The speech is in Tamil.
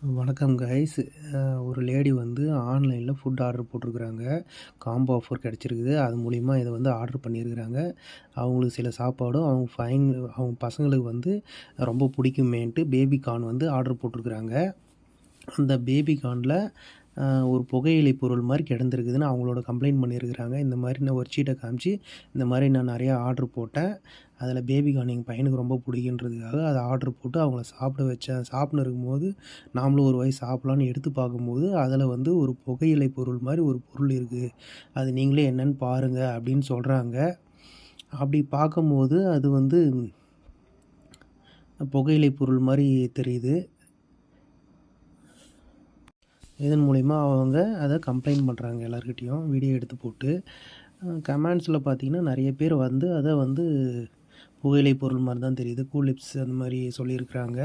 வணக்கம் கைஸ். ஒரு லேடி வந்து ஆன்லைனில் ஃபுட் ஆர்டர் போட்டிருக்கிறாங்க. காம்போ ஆஃபர் கிடச்சிருக்குது. அது மூலிமா இதை வந்து ஆர்டர் பண்ணியிருக்கிறாங்க. அவங்களுக்கு சில சாப்பாடும் அவங்க பசங்களுக்கு வந்து ரொம்ப பிடிக்குமேன்ட்டு பேபி கார்ன் வந்து ஆர்டர் போட்டிருக்கிறாங்க. அந்த பேபி கார்னில் ஒரு புகையிலை பொருள் மாதிரி கிடந்திருக்குதுன்னு அவங்களோட கம்ப்ளைண்ட் பண்ணியிருக்கிறாங்க. இந்த மாதிரி நான் ஒரு சீட்டை காமிச்சு, இந்த மாதிரி நான் நிறையா ஆர்டர் போட்டேன். அதில் பேபி கார்ன் எங்கள் பையனுக்கு ரொம்ப பிடிக்குன்றதுக்காக அதை ஆர்டர் போட்டு அவங்கள சாப்பிட வச்சேன். சாப்பிட்ன்னு இருக்கும்போது நாமளும் ஒரு வாய் சாப்பிட்லான்னு எடுத்து பார்க்கும்போது அதில் வந்து ஒரு புகையிலை பொருள் மாதிரி ஒரு பொருள் இருக்குது. அது நீங்களே என்னன்னு பாருங்கள் அப்படின்னு சொல்கிறாங்க. அப்படி பார்க்கும்போது அது வந்து புகையிலை பொருள் மாதிரி தெரியுது. இதன் மூலிமா அவங்க அதை கம்ப்ளைண்ட் பண்ணுறாங்க எல்லார்கிட்டேயும் வீடியோ எடுத்து போட்டு. கமெண்ட்ஸில் பார்த்தீங்கன்னா நிறைய பேர் வந்து அதை வந்து புகையிலை பொருள் மாதிரி தான் தெரியுது, கூல் லிப்ஸ் அந்த மாதிரி சொல்லியிருக்கிறாங்க.